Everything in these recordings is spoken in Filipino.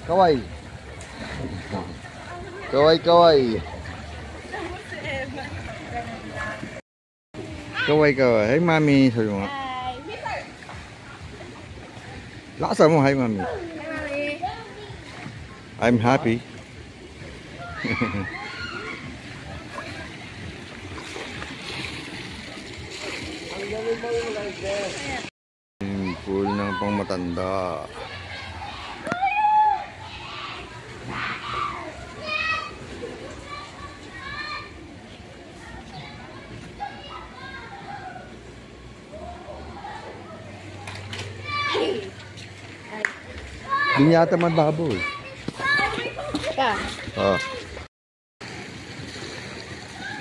Kaway. Kaway, kaway. Kaway, kaway. Hi, mami. Sabi mo nga. Lakasan mo. Hi, mami. Hi, mami. I'm happy. Pool ng pang matanda. Hindi yata mababaw eh. Ah.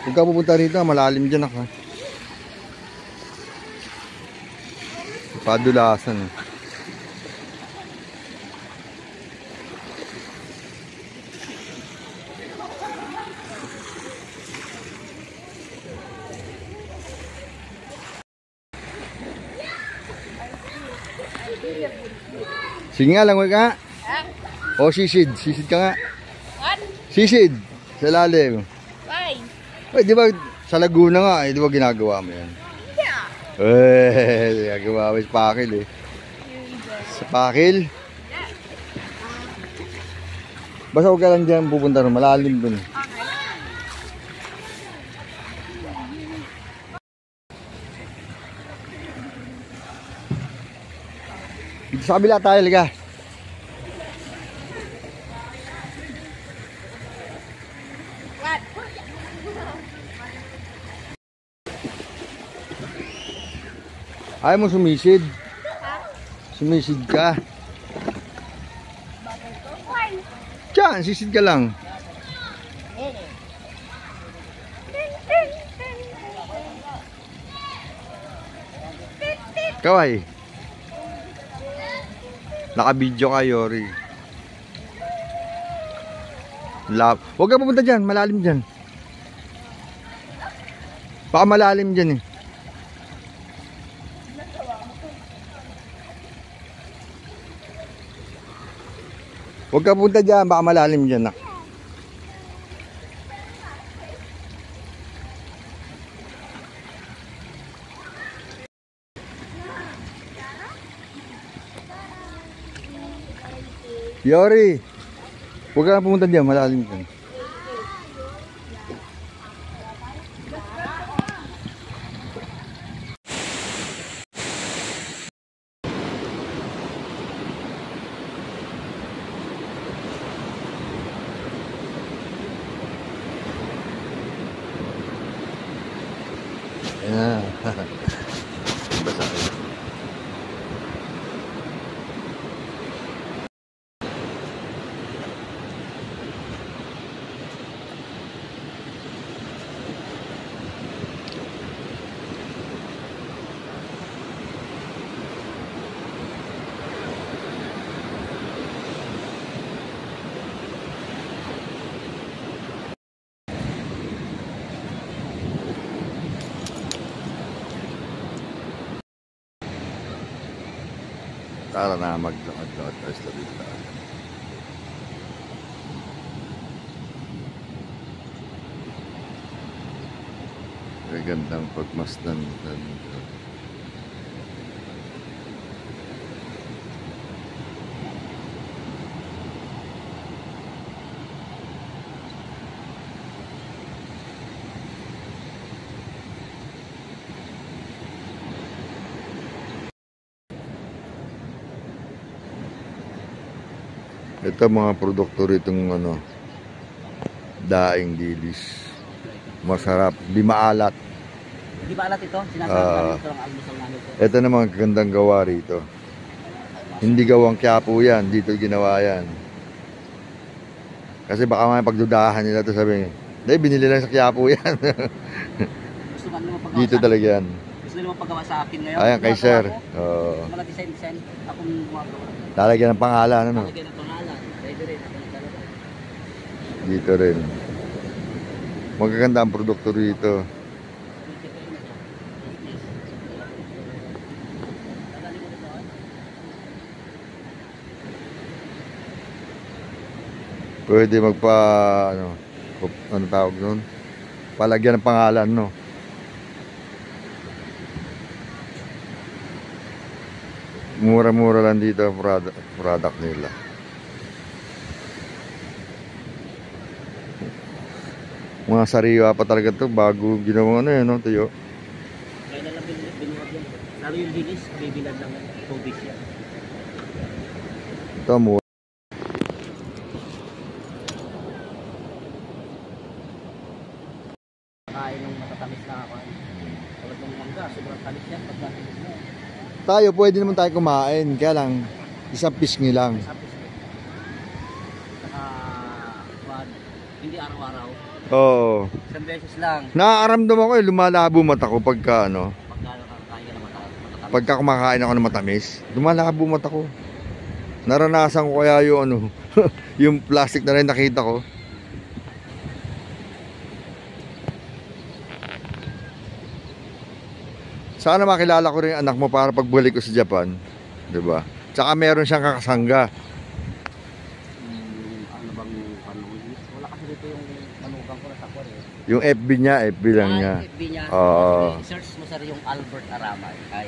Huwag ka pupunta rito, malalim dyan ako. Padulasan eh. Sige nga lang, huwag ka. O, sisid. Sisid ka nga. What? Sisid. Sa lalim. Why? Ay, di ba sa Laguna nga, di ba ginagawa mo yan? Yeah. Ginagawa mo sa pakil eh. Sa pakil? Basta huwag ka lang dyan pupunta rin, malalim dun. Dito sa kabila tayo, liga. What? Ayaw mo sumisid. Sumisid ka. Why? Diyan, sisid ka lang. Kaway. Naka-video ka, Yori. Huwag ka pupunta dyan, malalim dyan. Baka malalim dyan eh. Huwag ka pupunta dyan, baka malalim dyan. Yori, huwag ka pumunta dyan, malalim dyan. Ayan. Basa kayo. Tara na, maglakad-lakad tayo sa dito. Gandang pagmasdan dito. Ito mga produkto ritong ano, daing dilis. Masarap, di maalat. Di maalat ito? Sinasabi ito ang almusal namin ito. Ito naman gandang gawa rito. Hindi gawang Quiapo yan, dito ginawa yan. Kasi baka may pagdudahan nila ito, sabi, hindi, binili lang sa Quiapo yan. Gusto man naman paggawa Dito sa talaga yan. Gusto naman paggawa sa akin ngayon. Ayan, kay sir. Mga design. Akong gumagawa. Lalagyan ng pangalan, ano? Lalagyan ng pangalan. Pwede rin. Dito rin. Magaganda ang produkto rito. Pwede magpa, ano tawag nun? Palagyan ng pangalan, no? Mura-mura lang dito ang product nila. Mga sariwa pa talaga to bago ginawa na yun, no, Tiyo? Kaya na lang binuwag yan. Lalo yung dinis, bibilad lang yan. Tubig yan. Ito, mura. Kain ng matatamis na ako. Tulad ng mangga, sobrang tamis yan. Pagkatinis mo. Tayo, pwede naman tayo kumain. Kaya lang, isang pisngi lang. Sapis mo. Saka, hindi araw-araw. Oo. Isang beses lang. Nakakaramdam ako lumalabo mata ko pagka Pagka nakakain ka ng matatamis. pagka kumakain ako ng matamis. Lumalabo mata ko. Naranasan ko kaya yung yung plastic na rin nakita ko. Sana makilala ko rin ang anak mo para pagbalik ko sa Japan, 'di ba? Tsaka meron siyang kakasangga. Ano bang panahon? Wala kasi dito yung manugang ko na sa Korea. Yung FB niya, FB lang niya. FB niya. Oo. Search mo sir yung Albert Aramay. Ay,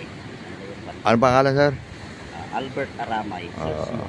Ano pangalan, sir? Albert Aramay. Search mo.